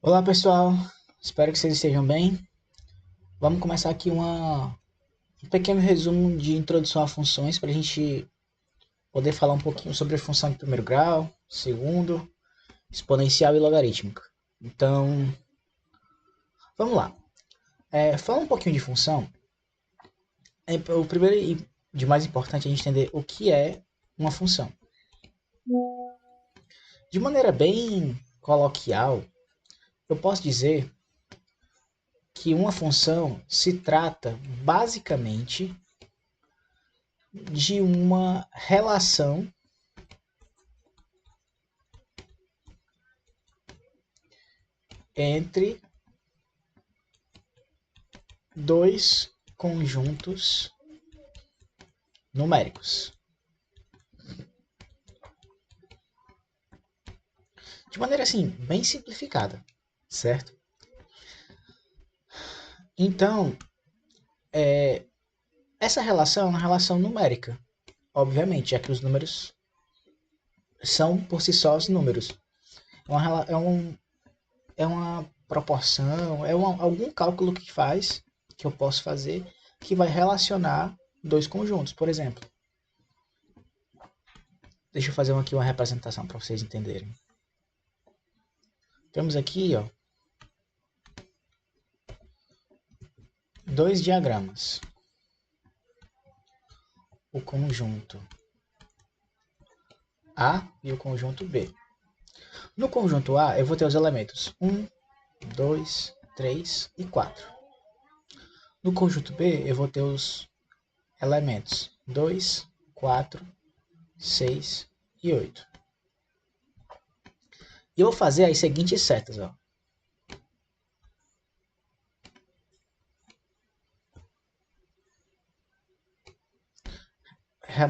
Olá pessoal, espero que vocês estejam bem. Vamos começar aqui um pequeno resumo de introdução a funções para a gente poder falar um pouquinho sobre a função de primeiro grau, segundo, exponencial e logarítmica. Então, vamos lá. Falar um pouquinho de função, o primeiro e de mais importante é a gente entender o que é uma função. De maneira bem coloquial, eu posso dizer que uma função se trata basicamente de uma relação entre dois conjuntos numéricos. De maneira assim, bem simplificada, certo? Então, essa relação é uma relação numérica, obviamente, já que os números são por si só os números. É uma proporção, algum cálculo que eu posso fazer, que vai relacionar dois conjuntos. Por exemplo, deixa eu fazer aqui uma representação para vocês entenderem. Temos aqui, ó, dois diagramas. O conjunto A e o conjunto B. No conjunto A, eu vou ter os elementos 1, 2, 3 e 4. No conjunto B, eu vou ter os elementos 2, 4, 6 e 8. E eu vou fazer as seguintes setas, ó.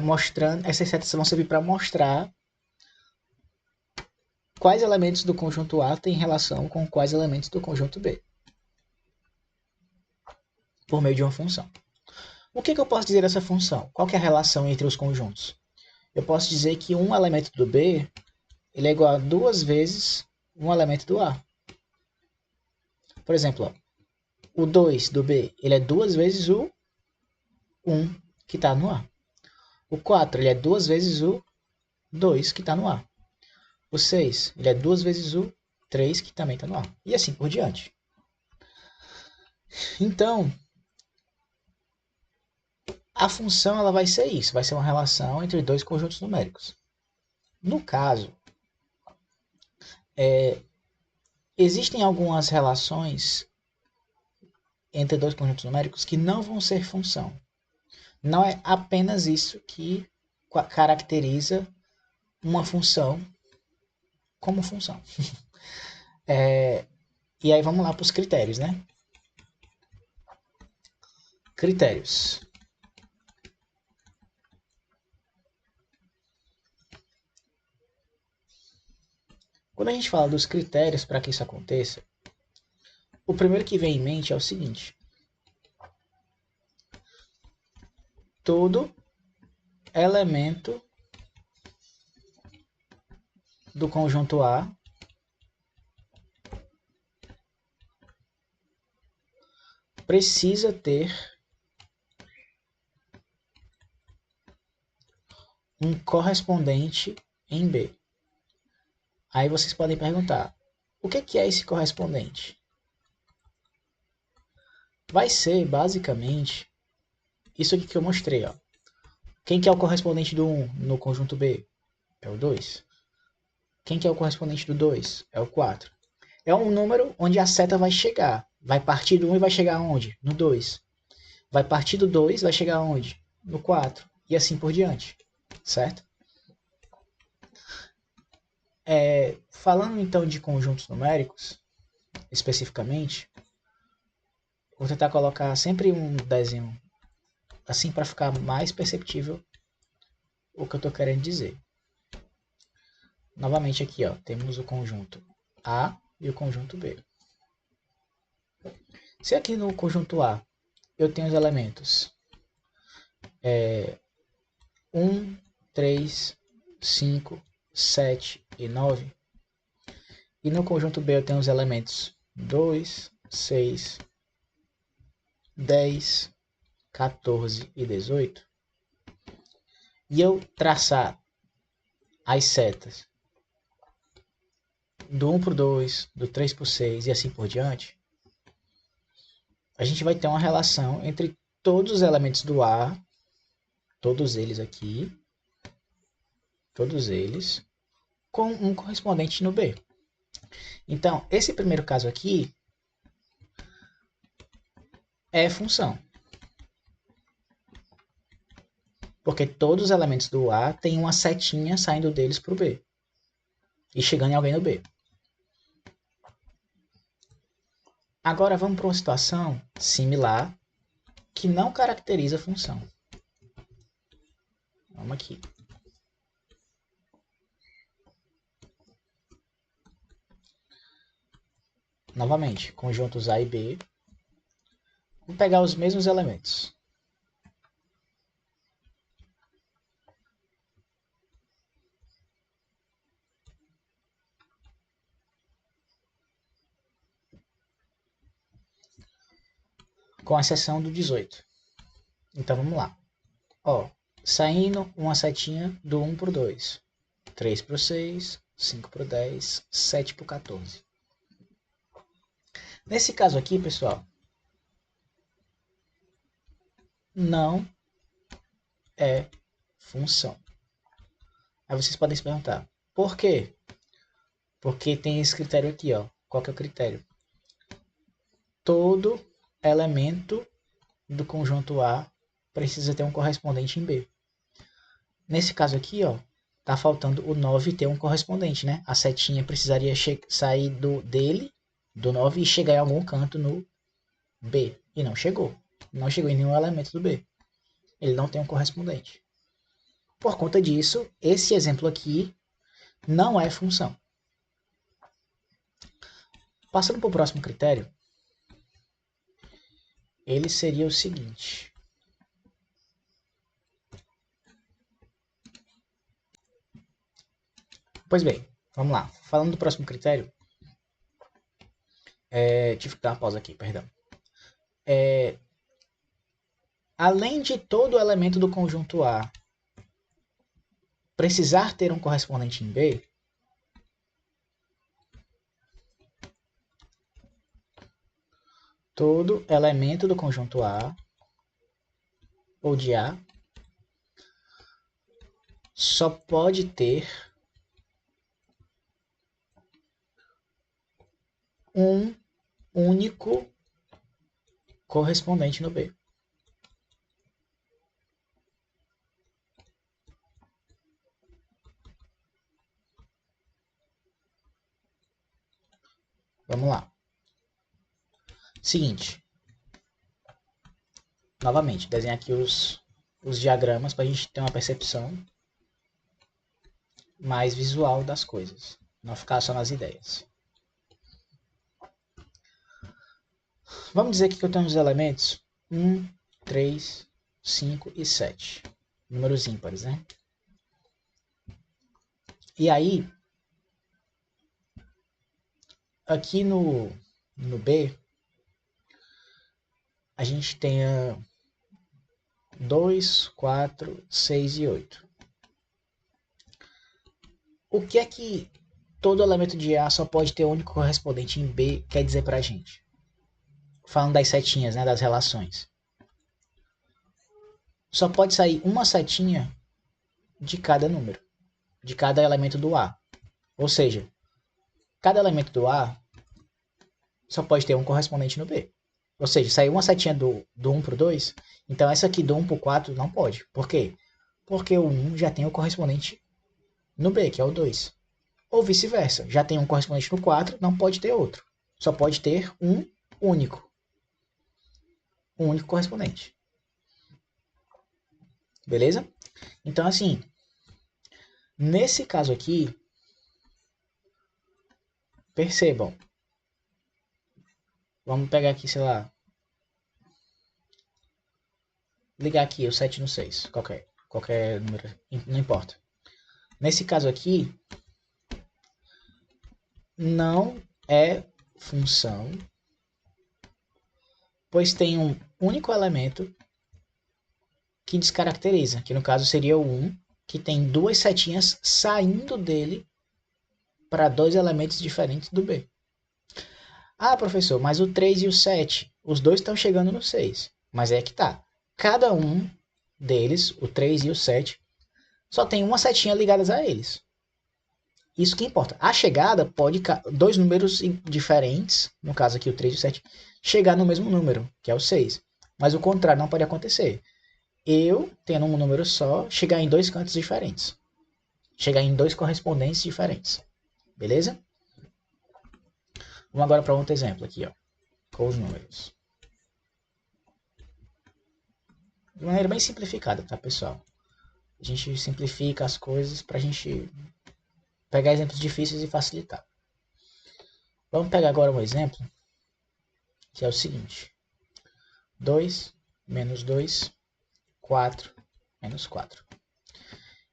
Mostrando, essas setas vão servir para mostrar quais elementos do conjunto A têm relação com quais elementos do conjunto B, por meio de uma função. O que eu posso dizer dessa função? Qual que é a relação entre os conjuntos? Eu posso dizer que um elemento do B ele é igual a duas vezes um elemento do A. Por exemplo, ó, o 2 do B ele é duas vezes o 1 que está no A. O 4 ele é duas vezes o 2 que está no A. O 6 ele é duas vezes o 3 que também está no A. E assim por diante. Então, a função ela vai ser isso, vai ser uma relação entre dois conjuntos numéricos. No caso, existem algumas relações entre dois conjuntos numéricos que não vão ser função. Não é apenas isso que caracteriza uma função como função. E aí vamos lá para os critérios, né? Critérios. Quando a gente fala dos critérios para que isso aconteça, o primeiro que vem em mente é o seguinte: todo elemento do conjunto A precisa ter um correspondente em B. Aí vocês podem perguntar, o que é esse correspondente? Vai ser basicamente isso aqui que eu mostrei, ó. Quem que é o correspondente do 1 no conjunto B? É o 2. Quem que é o correspondente do 2? É o 4. É um número onde a seta vai chegar. Vai partir do 1 e vai chegar aonde? No 2. Vai partir do 2 e vai chegar aonde? No 4. E assim por diante. Certo? Falando então de conjuntos numéricos, especificamente, vou tentar colocar sempre um desenho assim para ficar mais perceptível o que eu estou querendo dizer. Novamente aqui, ó, temos o conjunto A e o conjunto B. Se aqui no conjunto A eu tenho os elementos 1, 3, 5, 7 e 9, e no conjunto B eu tenho os elementos 2, 6, 10, 14 e 18, e eu traçar as setas do 1 por 2, do 3 por 6 e assim por diante, a gente vai ter uma relação entre todos os elementos do A, todos eles aqui, todos eles, com um correspondente no B. Então, esse primeiro caso aqui é função. Porque todos os elementos do A têm uma setinha saindo deles para o B. E chegando em alguém no B. Agora vamos para uma situação similar que não caracteriza a função. Vamos aqui. Novamente, conjuntos A e B. Vou pegar os mesmos elementos. Com exceção do 18. Então vamos lá. Ó, saindo uma setinha do 1 por 2. 3 por 6, 5 por 10, 7 por 14. Nesse caso aqui, pessoal, não é função. Aí vocês podem se perguntar, por quê? Porque tem esse critério aqui, ó. Qual que é o critério? Todo elemento do conjunto A precisa ter um correspondente em B. Nesse caso aqui, ó, tá faltando o 9 ter um correspondente, né? A setinha precisaria sair dele, do 9, e chegar em algum canto no B. E não chegou. Não chegou em nenhum elemento do B. Ele não tem um correspondente. Por conta disso, esse exemplo aqui não é função. Passando para o próximo critério, ele seria o seguinte. Pois bem, vamos lá. Falando do próximo critério, tive que dar uma pausa aqui, perdão. Além de todo elemento do conjunto A precisar ter um correspondente em B, todo elemento do conjunto A ou de A só pode ter um único correspondente no B. Vamos lá. Seguinte. Novamente, desenhar aqui os diagramas para a gente ter uma percepção mais visual das coisas. Não ficar só nas ideias. Vamos dizer aqui que eu tenho os elementos 1, 3, 5 e 7. Números ímpares, né? E aí, aqui no B, a gente tem 2, 4, 6 e 8. O que é que todo elemento de A só pode ter um único correspondente em B quer dizer pra gente? Falando das setinhas, né, das relações. Só pode sair uma setinha de cada número, de cada elemento do A. Ou seja, cada elemento do A só pode ter um correspondente no B. Ou seja, saiu uma setinha do 1 para o 2, então essa aqui do 1 para o 4 não pode. Por quê? Porque o 1 já tem o correspondente no B, que é o 2. Ou vice-versa, já tem um correspondente no 4, não pode ter outro. Só pode ter um único. Um único correspondente. Beleza? Então, assim, nesse caso aqui, percebam. Vamos pegar aqui, sei lá. Ligar aqui o 7 no 6. Qualquer número, não importa. Nesse caso aqui, não é função, pois tem um único elemento que descaracteriza, que no caso seria o 1, que tem duas setinhas saindo dele para dois elementos diferentes do B. Ah, professor, mas o 3 e o 7, os dois estão chegando no 6. Mas é que tá. Cada um deles, o 3 e o 7, só tem uma setinha ligadas a eles. Isso que importa. A chegada pode dois números diferentes, no caso aqui o 3 e o 7, chegar no mesmo número, que é o 6. Mas o contrário não pode acontecer. Eu, tendo um número só, chegar em dois cantos diferentes. Chegar em dois correspondentes diferentes. Beleza? Vamos agora para outro exemplo aqui, ó, com os números. De maneira bem simplificada, tá, pessoal? A gente simplifica as coisas para a gente pegar exemplos difíceis e facilitar. Vamos pegar agora um exemplo, que é o seguinte. 2 menos 2, 4 menos 4.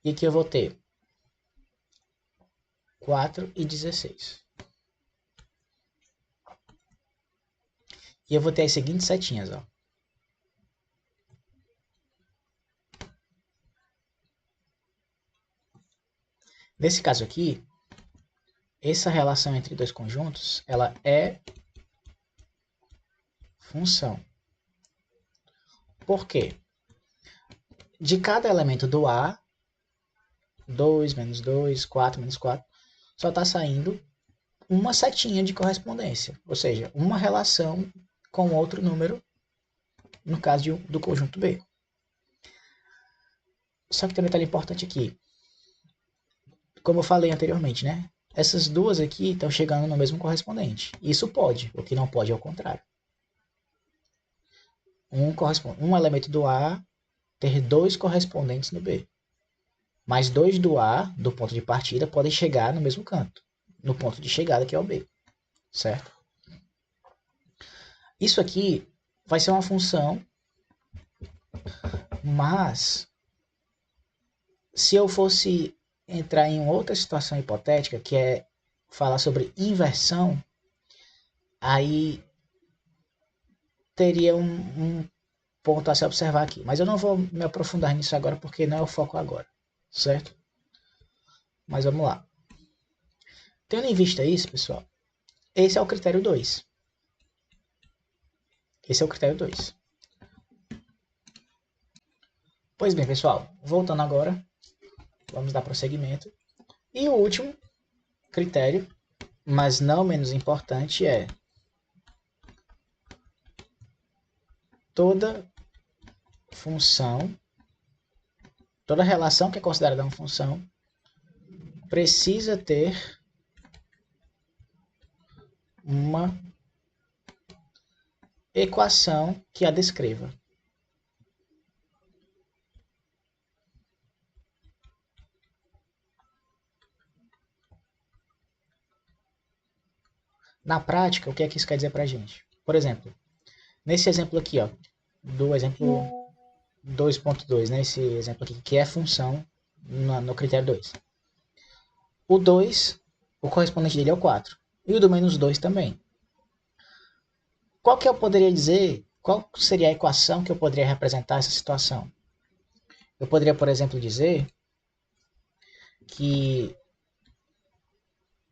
E aqui eu vou ter 4 e 16. E eu vou ter as seguintes setinhas, ó. Nesse caso aqui, essa relação entre dois conjuntos, ela é função. Por quê? De cada elemento do A, 2 menos 2, 4 menos 4, só está saindo uma setinha de correspondência, ou seja, uma relação com outro número, no caso do conjunto B. Só que tem um detalhe importante aqui. Como eu falei anteriormente, né? Essas duas aqui estão chegando no mesmo correspondente. Isso pode, o que não pode é o contrário. Um elemento do A ter dois correspondentes no B. Mas dois do A, do ponto de partida, podem chegar no mesmo canto. No ponto de chegada, que é o B. Certo? Isso aqui vai ser uma função, mas se eu fosse entrar em outra situação hipotética, que é falar sobre inversão, aí teria um ponto a se observar aqui. Mas eu não vou me aprofundar nisso agora, porque não é o foco agora, certo? Mas vamos lá. Tendo em vista isso, pessoal, esse é o critério 2. Esse é o critério 2. Pois bem, pessoal, voltando agora, vamos dar prosseguimento. E o último critério, mas não menos importante, é toda função, toda relação que é considerada uma função, precisa ter uma equação que a descreva. Na prática, o que é que isso quer dizer pra gente? Por exemplo, nesse exemplo aqui, ó, do exemplo 2.2, né, esse exemplo aqui, que é função no critério 2. O 2, o correspondente dele é o 4. E o do menos 2 também. Qual que eu poderia dizer, qual seria a equação que eu poderia representar essa situação? Eu poderia, por exemplo, dizer que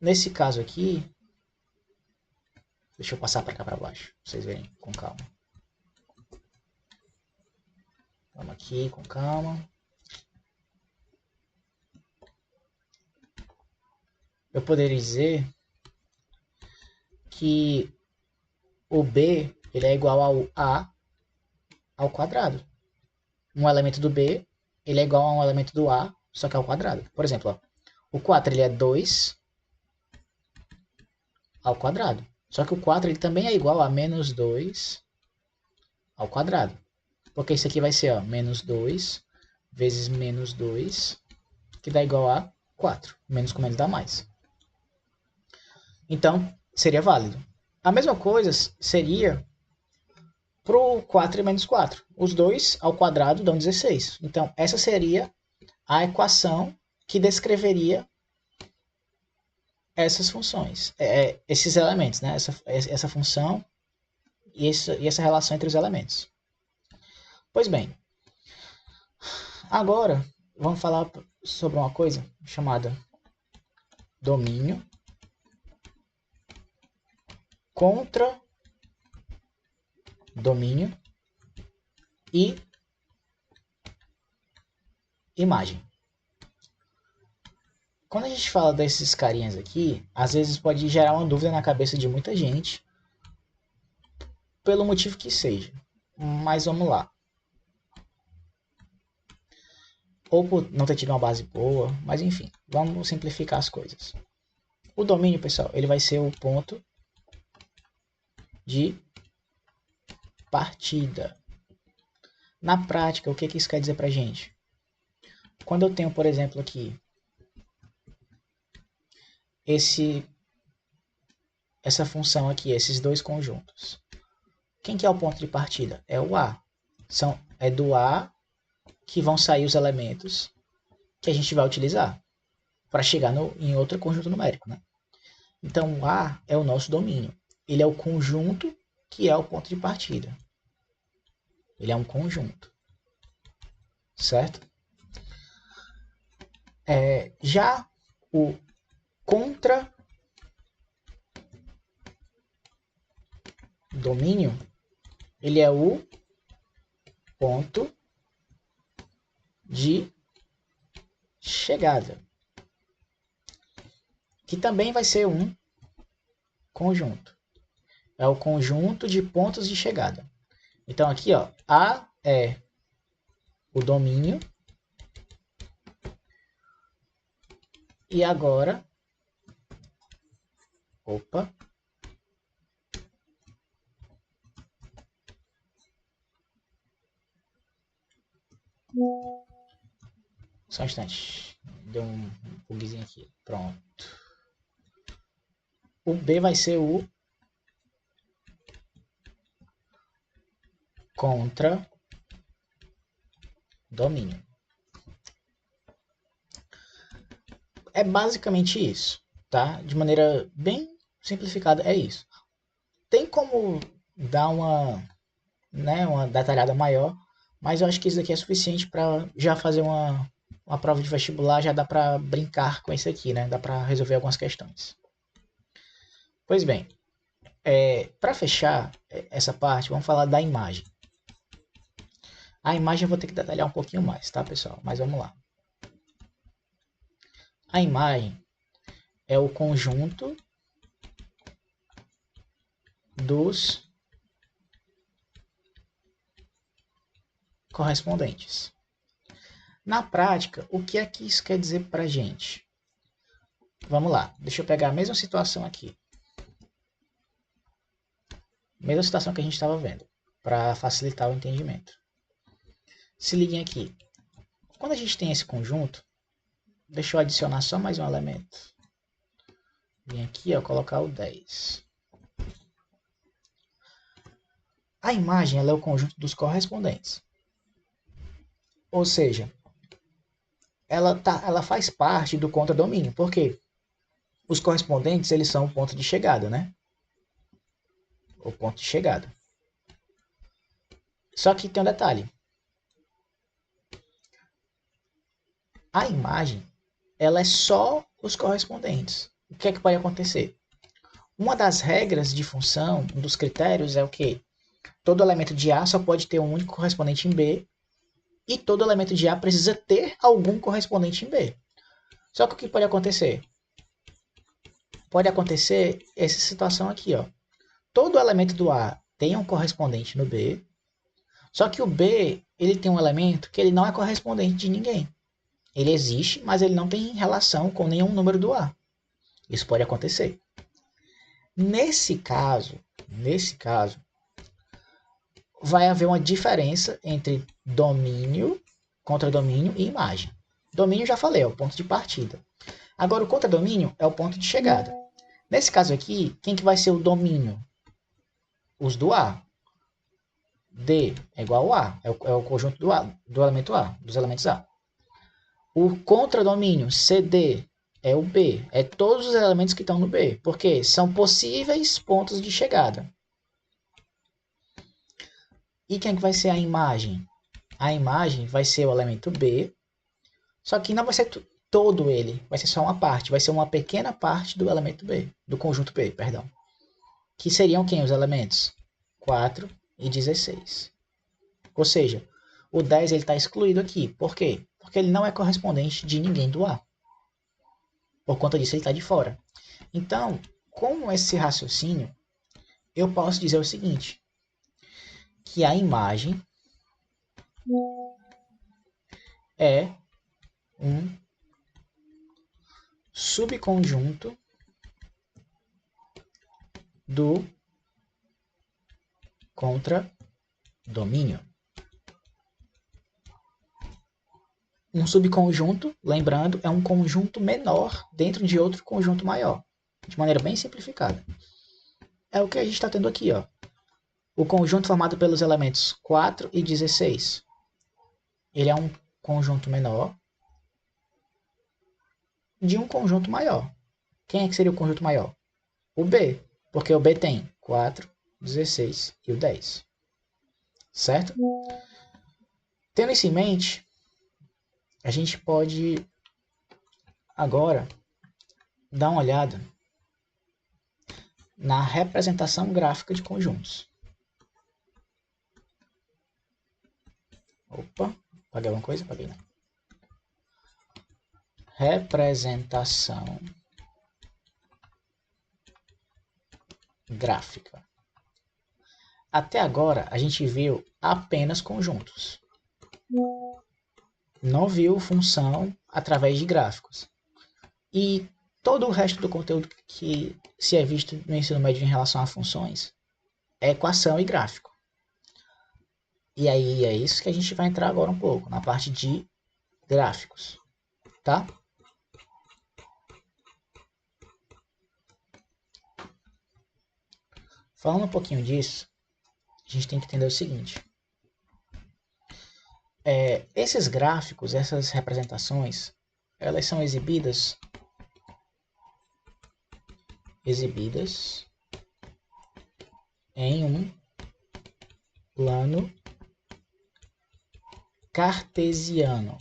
nesse caso aqui, deixa eu passar para cá para baixo, pra vocês verem com calma. Vamos aqui com calma. Eu poderia dizer que o B ele é igual ao A ao quadrado. Um elemento do B ele é igual a um elemento do A, só que ao quadrado. Por exemplo, ó, o 4 ele é 2 ao quadrado. Só que o 4 ele também é igual a menos 2 ao quadrado. Porque isso aqui vai ser ó, menos 2 vezes menos 2, que dá igual a 4. Menos com menos dá mais. Então, seria válido. A mesma coisa seria para o 4 e menos 4. Os dois ao quadrado dão 16. Então, essa seria a equação que descreveria essas funções, esses elementos, né? Essa função e essa relação entre os elementos. Pois bem, agora vamos falar sobre uma coisa chamada domínio contra domínio e imagem. Quando a gente fala desses carinhas aqui, às vezes pode gerar uma dúvida na cabeça de muita gente, pelo motivo que seja. Mas vamos lá. Ou por não ter tido uma base boa, mas enfim, vamos simplificar as coisas. O domínio, pessoal, ele vai ser o ponto de partida. Na prática, o que isso quer dizer pra gente? Quando eu tenho, por exemplo, aqui essa função aqui, esses dois conjuntos. Quem que é o ponto de partida? É o A. É do A que vão sair os elementos que a gente vai utilizar para chegar em outro conjunto numérico, né? Então, o A é o nosso domínio. Ele é o conjunto que é o ponto de partida. Ele é um conjunto. Certo? Já o contra domínio, ele é o ponto de chegada, que também vai ser um conjunto. É o conjunto de pontos de chegada. Então aqui, ó, A é o domínio. E agora, opa, só um instante, deu um bugzinho aqui, pronto. O B vai ser o contra domínio. É basicamente isso, tá? De maneira bem simplificada, é isso. Tem como dar uma detalhada maior, mas eu acho que isso aqui é suficiente para já fazer uma prova de vestibular, já dá para brincar com isso aqui, né? Dá para resolver algumas questões. Pois bem, para fechar essa parte, vamos falar da imagem. A imagem eu vou ter que detalhar um pouquinho mais, tá, pessoal? Mas vamos lá. A imagem é o conjunto dos correspondentes. Na prática, o que é que isso quer dizer para a gente? Vamos lá, deixa eu pegar a mesma situação aqui. Mesma situação que a gente estava vendo, para facilitar o entendimento. Se liguem aqui. Quando a gente tem esse conjunto, deixa eu adicionar só mais um elemento. Vim aqui, ó, colocar o 10. A imagem ela é o conjunto dos correspondentes. Ou seja, ela faz parte do contradomínio. Por quê? Os correspondentes eles são o ponto de chegada, né? O ponto de chegada. Só que tem um detalhe. A imagem ela é só os correspondentes. O que é que pode acontecer? Uma das regras de função, um dos critérios é o quê? Todo elemento de A só pode ter um único correspondente em B e todo elemento de A precisa ter algum correspondente em B. Só que o que pode acontecer? Pode acontecer essa situação aqui, ó. Todo elemento do A tem um correspondente no B, só que o B ele tem um elemento que ele não é correspondente de ninguém. Ele existe, mas ele não tem relação com nenhum número do A. Isso pode acontecer. Nesse caso, vai haver uma diferença entre domínio, contradomínio e imagem. Domínio já falei, é o ponto de partida. Agora o contradomínio é o ponto de chegada. Nesse caso aqui, quem que vai ser o domínio? Os do A. D é igual ao A, é o conjunto do elemento A, dos elementos A. O contradomínio CD é o B, é todos os elementos que estão no B, porque são possíveis pontos de chegada. E quem é que vai ser a imagem? A imagem vai ser o elemento B, só que não vai ser todo ele, vai ser só uma parte, vai ser uma pequena parte do elemento B, do conjunto B, perdão. Que seriam quem os elementos? 4 e 16. Ou seja, o 10 está excluído aqui. Por quê? Porque ele não é correspondente de ninguém do A. Por conta disso, ele está de fora. Então, com esse raciocínio, eu posso dizer o seguinte, que a imagem é um subconjunto do contradomínio. Um subconjunto, lembrando, é um conjunto menor dentro de outro conjunto maior. De maneira bem simplificada. É o que a gente está tendo aqui, ó. O conjunto formado pelos elementos 4 e 16. Ele é um conjunto menor de um conjunto maior. Quem é que seria o conjunto maior? O B, porque o B tem 4, 16 e o 10. Certo? Tendo isso em mente, a gente pode agora dar uma olhada na representação gráfica de conjuntos. Opa, apaguei alguma coisa? Apaguei não. Representação gráfica. Até agora a gente viu apenas conjuntos. Não viu função através de gráficos. E todo o resto do conteúdo que se é visto no ensino médio em relação a funções é equação e gráfico. E aí é isso que a gente vai entrar agora um pouco, na parte de gráficos. Tá? Falando um pouquinho disso, a gente tem que entender o seguinte. Esses gráficos, essas representações, elas são exibidas em um plano cartesiano.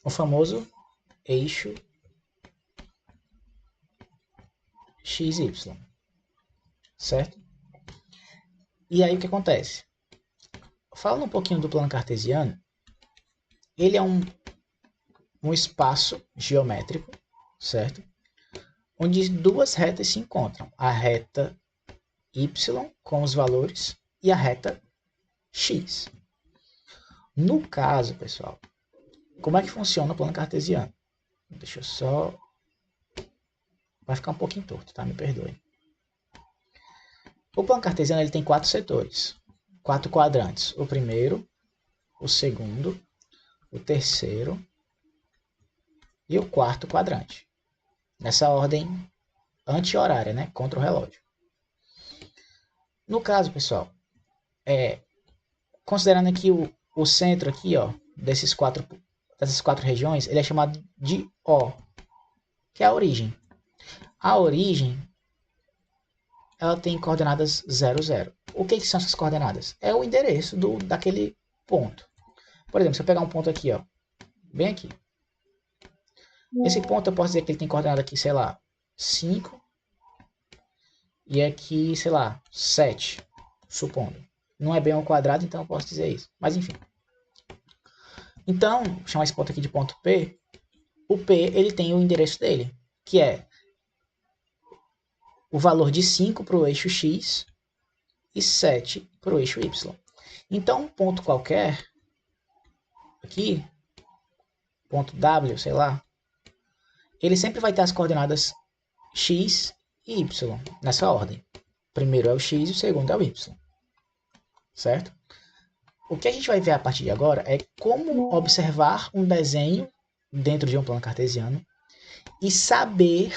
O famoso eixo XY. Certo? E aí o que acontece? Falando um pouquinho do plano cartesiano, ele é um espaço geométrico, certo? Onde duas retas se encontram. A reta Y com os valores e a reta X. No caso, pessoal, como é que funciona o plano cartesiano? Deixa eu só... Vai ficar um pouquinho torto, tá? Me perdoe. O plano cartesiano ele tem 4 setores, 4 quadrantes. O primeiro, o segundo, o terceiro e o quarto quadrante. Nessa ordem anti-horária, né? Contra o relógio. No caso, pessoal, considerando aqui o centro aqui, ó, dessas quatro regiões, ele é chamado de O, que é a origem. A origem, ela tem coordenadas 0, 0. O que são essas coordenadas? É o endereço daquele ponto. Por exemplo, se eu pegar um ponto aqui, ó, bem aqui. Esse ponto eu posso dizer que ele tem coordenada aqui, sei lá, 5. E aqui, sei lá, 7, supondo. Não é bem ao quadrado, então eu posso dizer isso. Mas enfim. Então, vou chamar esse ponto aqui de ponto P. O P, ele tem o endereço dele, que é o valor de 5 para o eixo X e 7 para o eixo Y. Então, um ponto qualquer, aqui, ponto W, sei lá, ele sempre vai ter as coordenadas X e Y, nessa ordem. O primeiro é o X e o segundo é o Y. Certo? O que a gente vai ver a partir de agora é como observar um desenho dentro de um plano cartesiano e saber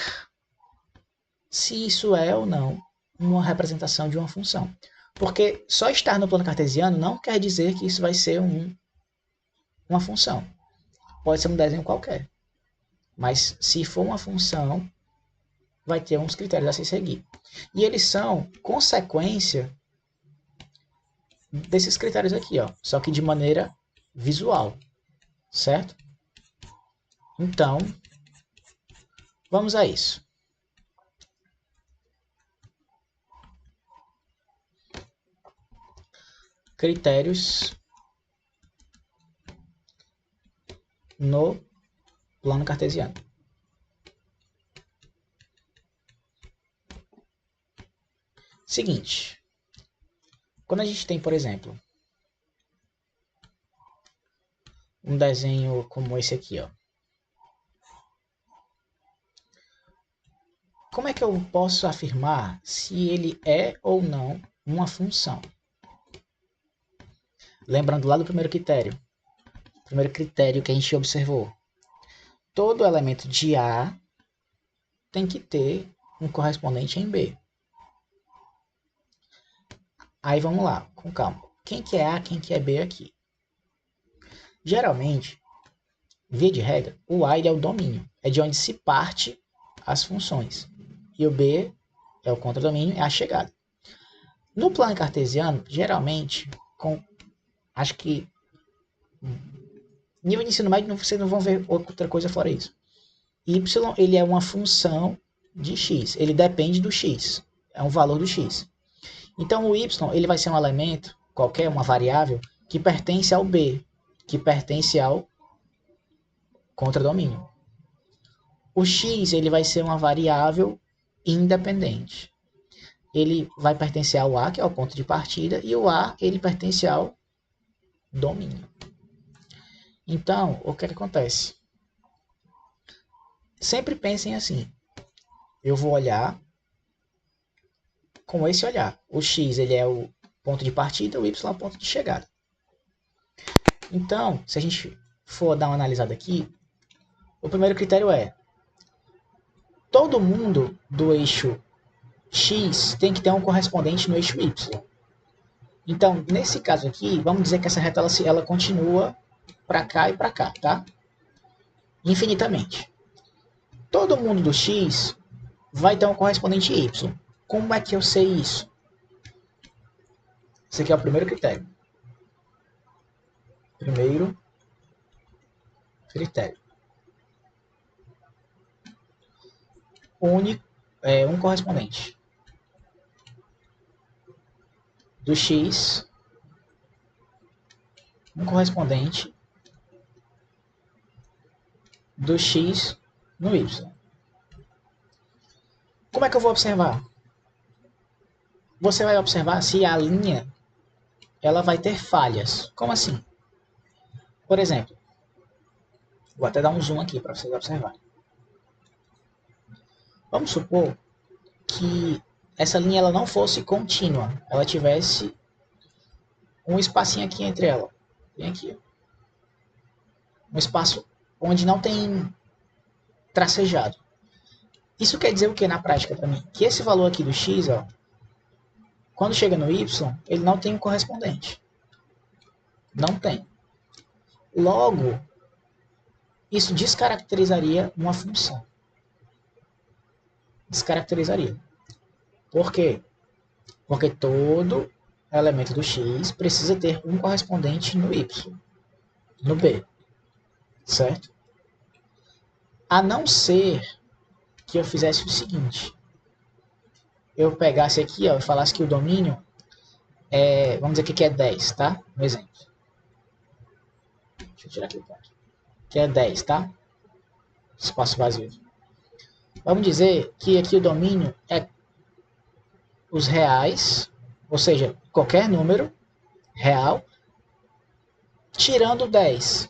se isso é ou não uma representação de uma função. Porque só estar no plano cartesiano não quer dizer que isso vai ser uma função. Pode ser um desenho qualquer. Mas se for uma função, vai ter uns critérios a se seguir. E eles são consequência desses critérios aqui, ó, só que de maneira visual, certo? Então, vamos a isso. Critérios no plano cartesiano. Seguinte, quando a gente tem, por exemplo, um desenho como esse aqui, ó. Como é que eu posso afirmar se ele é ou não uma função? Lembrando lá do primeiro critério que a gente observou. Todo elemento de A tem que ter um correspondente em B. Aí vamos lá, com calma. Quem que é A, quem que é B aqui? Geralmente, via de regra, o A ele é o domínio. É de onde se parte as funções. E o B é o contradomínio, é a chegada. No plano cartesiano, geralmente, acho que nível de ensino médio vocês não vão ver outra coisa fora isso. Y ele é uma função de x, ele depende do x, é um valor do x. Então o y ele vai ser um elemento, qualquer, uma variável, que pertence ao b, que pertence ao contradomínio. O x ele vai ser uma variável independente. Ele vai pertencer ao a, que é o ponto de partida, e o a ele pertence ao domínio. Então, o que acontece? Sempre pensem assim. Eu vou olhar com esse olhar. O x ele é o ponto de partida, o y é o ponto de chegada. Então, se a gente for dar uma analisada aqui, o primeiro critério é: todo mundo do eixo x tem que ter um correspondente no eixo y. Então, nesse caso aqui, vamos dizer que essa reta ela continua para cá e para cá, tá? Infinitamente. Todo mundo do x vai ter um correspondente y. Como é que eu sei isso? Esse aqui é o primeiro critério. Primeiro critério. Um correspondente do x, um correspondente do x no y. Como é que eu vou observar? Você vai observar se a linha ela vai ter falhas. Como assim? Por exemplo, vou até dar um zoom aqui para vocês observarem. Vamos supor que essa linha ela não fosse contínua, ela tivesse um espacinho aqui entre ela. Bem aqui. Um espaço onde não tem tracejado. Isso quer dizer o que na prática para mim? Que esse valor aqui do x, ó, quando chega no y, ele não tem um correspondente. Não tem. Logo, isso descaracterizaria uma função. Descaracterizaria. Por quê? Porque todo elemento do x precisa ter um correspondente no y, no b, certo? A não ser que eu fizesse o seguinte: eu pegasse aqui, ó, e falasse que o domínio é, vamos dizer que aqui é 10, tá? Um exemplo. Deixa eu tirar aqui o ponto. Que é 10, tá? Espaço vazio. Vamos dizer que aqui o domínio é os reais, ou seja, qualquer número real, tirando 10.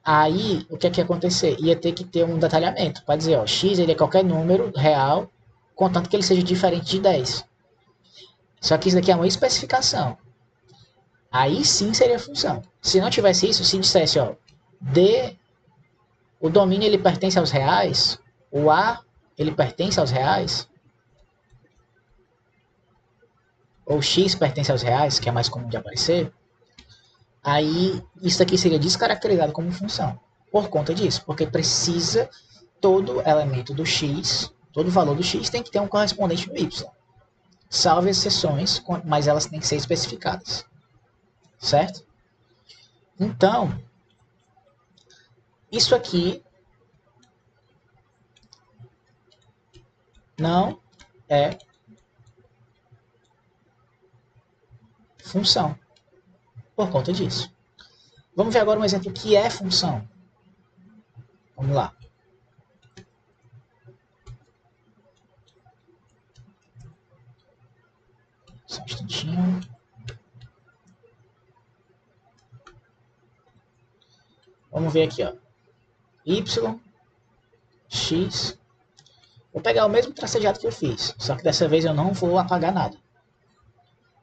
Aí, o que é que ia acontecer? Ia ter que ter um detalhamento para dizer, ó, x ele é qualquer número real, contanto que ele seja diferente de 10. Só que isso daqui é uma especificação. Aí sim seria função. Se não tivesse isso, se dissesse, ó, o domínio ele pertence aos reais, o A ele pertence aos reais, ou X pertence aos reais, que é mais comum de aparecer, aí isso aqui seria descaracterizado como função. Por conta disso, porque precisa todo elemento do x, todo valor do x tem que ter um correspondente no y. Salve exceções, mas elas têm que ser especificadas. Certo? Então, isso aqui não é função por conta disso. Vamos ver agora um exemplo que é função. Vamos lá. Só um instantinho. Vamos ver aqui, ó. Y, x. Vou pegar o mesmo tracejado que eu fiz, só que dessa vez eu não vou apagar nada.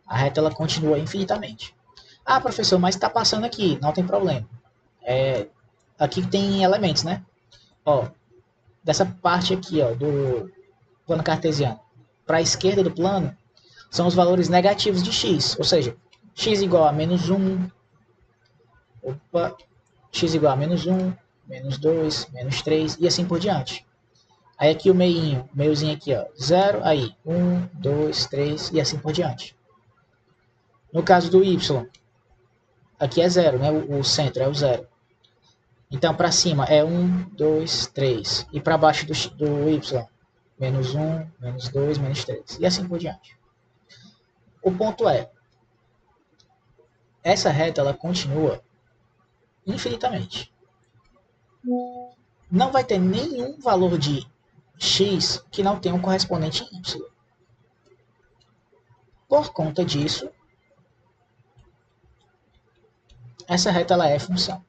A reta ela continua infinitamente. Ah, professor, mas está passando aqui, não tem problema. Aqui tem elementos, né? Ó, dessa parte aqui, ó, do plano cartesiano para a esquerda do plano, são os valores negativos de x, ou seja, x igual a menos 1, x igual a menos 1, menos 2, menos 3 e assim por diante. Aí aqui o meiozinho aqui, ó, 0, aí 1, 2, 3 e assim por diante. No caso do y, aqui é 0, né? O centro é o 0. Então, para cima é 1, 2, 3. E para baixo do y, menos 1, menos 2, menos 3. E assim por diante. O ponto é, essa reta ela continua infinitamente. Não vai ter nenhum valor de x que não tenha um correspondente em y. Por conta disso, essa reta ela é função.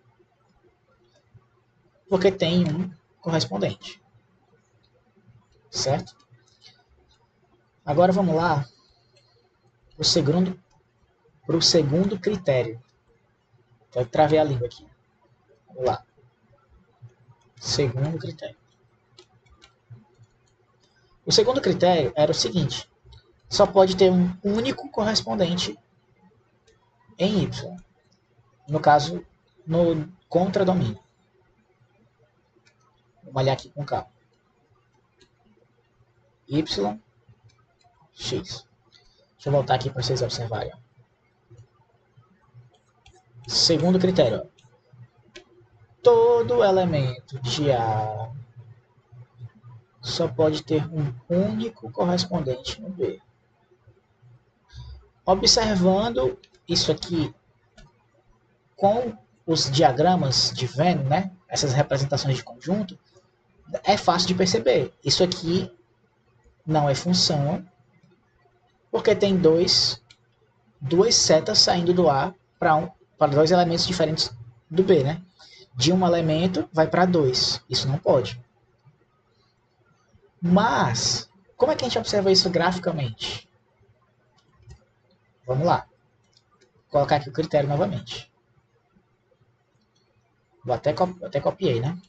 Porque tem um correspondente. Certo? Agora vamos lá para o segundo critério. Eu travei a língua aqui. Vamos lá. Segundo critério. O segundo critério era o seguinte: só pode ter um único correspondente em y. No caso, no contradomínio. Vamos olhar aqui com calma. Y, x. Deixa eu voltar aqui para vocês observarem. Segundo critério. Todo elemento de A só pode ter um único correspondente no B. Observando isso aqui com os diagramas de Venn, né? Essas representações de conjunto, é fácil de perceber. Isso aqui não é função, porque tem duas setas saindo do A para dois elementos diferentes do B, né? De um elemento vai para 2. Isso não pode. Mas, como é que a gente observa isso graficamente? Vamos lá. Vou colocar aqui o critério novamente. Até copiei, né?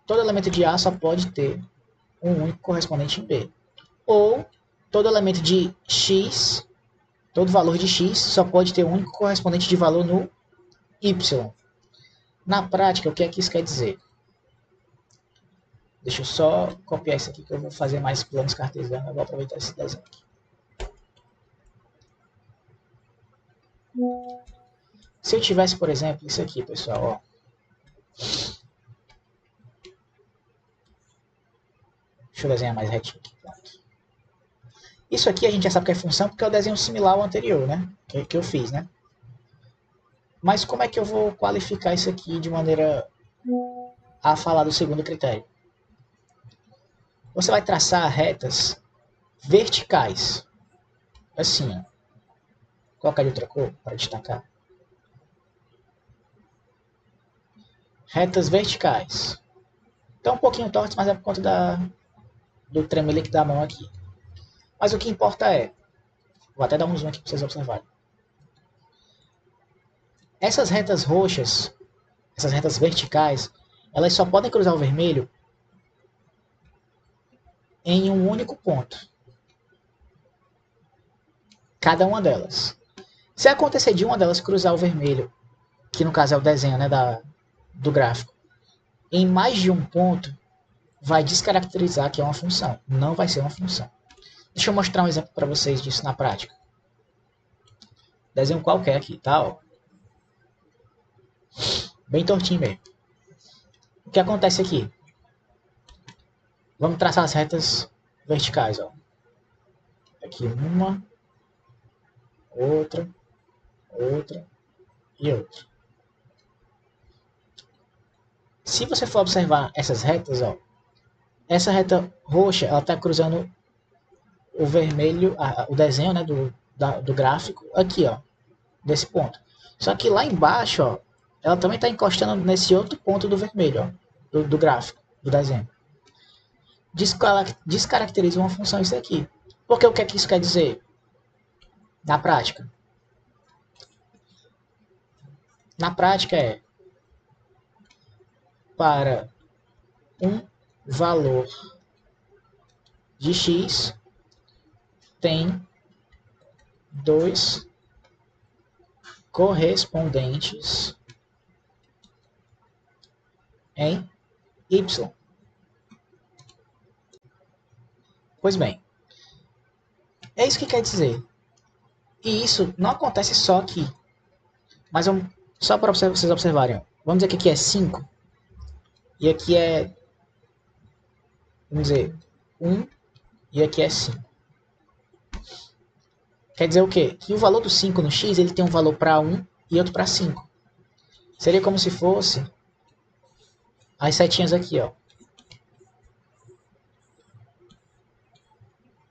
Todo elemento de A só pode ter um único correspondente em B. Ou todo elemento de X, todo valor de X só pode ter um único correspondente de valor no Y. Na prática, o que é que isso quer dizer? Deixa eu só copiar isso aqui que eu vou fazer mais planos cartesianos. Eu vou aproveitar esse desenho aqui. Se eu tivesse, por exemplo, isso aqui, pessoal, ó. Deixa eu desenhar mais retinho aqui, pronto. Isso aqui a gente já sabe que é função porque é o desenho similar ao anterior, né? Que eu fiz, né? Mas como é que eu vou qualificar isso aqui de maneira a falar do segundo critério? Você vai traçar retas verticais. Assim, ó. Colocar de outra cor para destacar. Retas verticais. Estão um pouquinho tortas, mas é por conta do tremelique da mão aqui. Mas o que importa é... Vou até dar um zoom aqui para vocês observarem. Essas retas roxas, essas retas verticais, elas só podem cruzar o vermelho em um único ponto. Cada uma delas. Se acontecer de uma delas cruzar o vermelho, que no caso é o desenho, né, do gráfico em mais de um ponto, vai descaracterizar que é uma função. Não vai ser uma função. Deixa eu mostrar um exemplo para vocês disso na prática. Desenho qualquer aqui, tá? Ó. Bem tortinho mesmo. O que acontece aqui? Vamos traçar as retas verticais. Ó. Aqui uma, outra, outra e outra. Se você for observar essas retas, ó, essa reta roxa ela está cruzando o vermelho, o desenho, né, do gráfico aqui, ó, desse ponto. Só que lá embaixo, ó, ela também está encostando nesse outro ponto do vermelho, ó, do gráfico, do desenho. Descaracteriza uma função isso aqui. Porque o que é que isso quer dizer na prática? Na prática é para um valor de x tem dois correspondentes em y. Pois bem, é isso que quer dizer. E isso não acontece só aqui. Mas só para vocês observarem. Vamos dizer que aqui é 5. E aqui é, vamos dizer, 1. E aqui é 5. Quer dizer o quê? Que o valor do 5 no x ele tem um valor para 1 e outro para 5. Seria como se fosse as setinhas aqui, ó.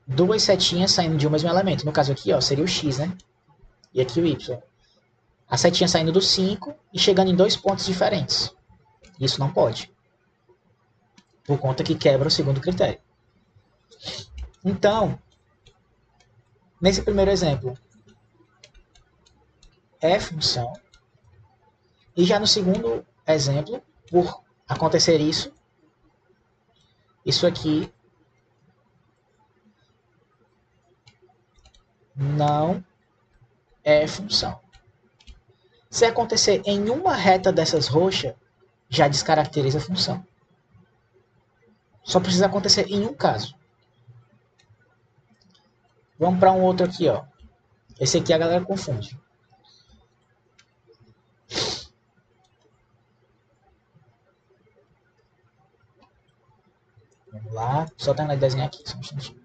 Duas setinhas saindo de um mesmo elemento. No caso aqui, ó, seria o x, né? E aqui o y. A setinha saindo do 5 e chegando em dois pontos diferentes. Isso não pode. Por conta que quebra o segundo critério. Então, nesse primeiro exemplo, é função. E já no segundo exemplo, por acontecer isso aqui não é função. Se acontecer em uma reta dessas roxas, já descaracteriza a função. Só precisa acontecer em um caso. Vamos para um outro aqui, ó. Esse aqui a galera confunde. Vamos lá, só terminar de desenhar aqui, só um instantinho.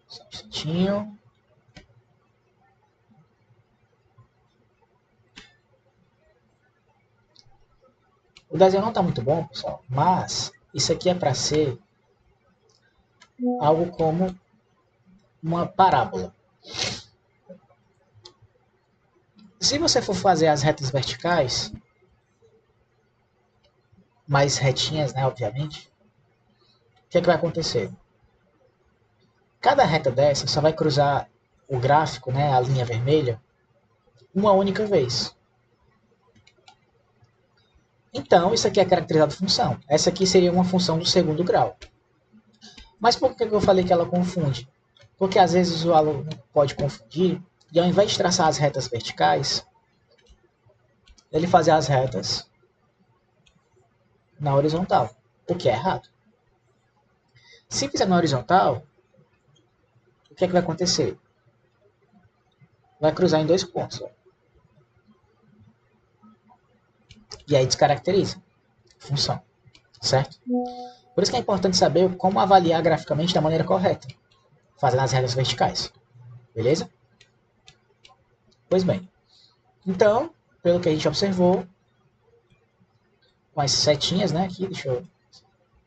Só um instantinho. O desenho não está muito bom, pessoal, mas isso aqui é para ser algo como uma parábola. Se você for fazer as retas verticais, mais retinhas, né, obviamente, o que é que vai acontecer? Cada reta dessa só vai cruzar o gráfico, né, a linha vermelha, uma única vez. Então, isso aqui é caracterizado função. Essa aqui seria uma função do segundo grau. Mas por que eu falei que ela confunde? Porque às vezes o aluno pode confundir e ao invés de traçar as retas verticais, ele fazer as retas na horizontal, o que é errado. Se fizer na horizontal, o que é que vai acontecer? Vai cruzar em dois pontos. Ó. E aí descaracteriza a função, certo? Por isso que é importante saber como avaliar graficamente da maneira correta, fazendo as retas verticais. Beleza? Pois bem. Então, pelo que a gente observou, com as setinhas, né, aqui, deixa eu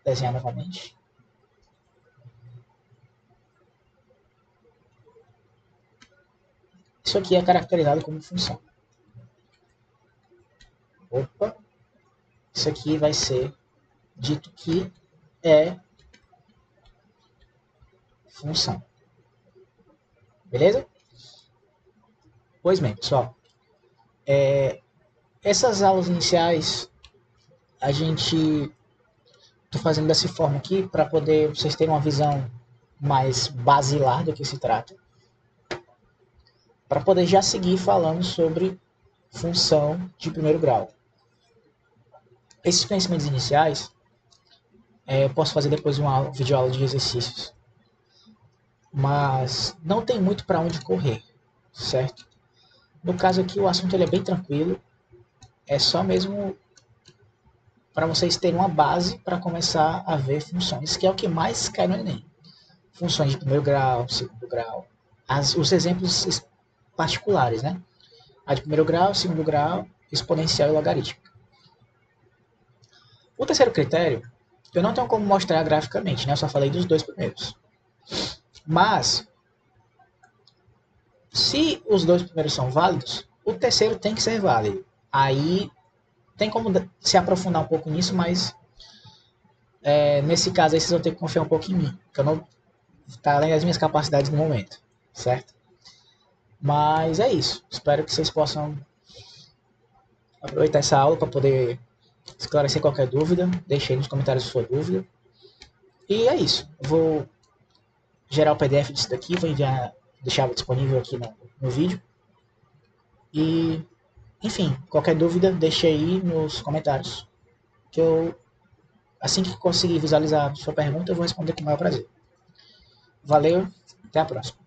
desenhar novamente. Isso aqui é caracterizado como função. Opa! Isso aqui vai ser dito que é função. Beleza? Pois bem, pessoal, essas aulas iniciais a gente tô fazendo dessa forma aqui para poder vocês terem uma visão mais basilar do que se trata, para poder já seguir falando sobre função de primeiro grau. Esses conhecimentos iniciais, eu posso fazer depois uma videoaula de exercícios, mas não tem muito para onde correr, certo? No caso aqui, o assunto ele é bem tranquilo, é só mesmo para vocês terem uma base para começar a ver funções, que é o que mais cai no Enem. Funções de primeiro grau, segundo grau, os exemplos particulares, né? A de primeiro grau, segundo grau, exponencial e logarítmica. O terceiro critério, eu não tenho como mostrar graficamente, né? Eu só falei dos dois primeiros. Mas, se os dois primeiros são válidos, o terceiro tem que ser válido. Aí, tem como se aprofundar um pouco nisso, mas nesse caso aí vocês vão ter que confiar um pouco em mim, que eu não tá além das minhas capacidades no momento, certo? Mas é isso. Espero que vocês possam aproveitar essa aula para poder esclarecer qualquer dúvida. Deixe aí nos comentários sua dúvida. E é isso. Eu vou gerar o PDF disso daqui, vou enviar, deixar disponível aqui no vídeo. E, enfim, qualquer dúvida, deixe aí nos comentários. Que eu, assim que conseguir visualizar a sua pergunta, eu vou responder com o maior prazer. Valeu, até a próxima.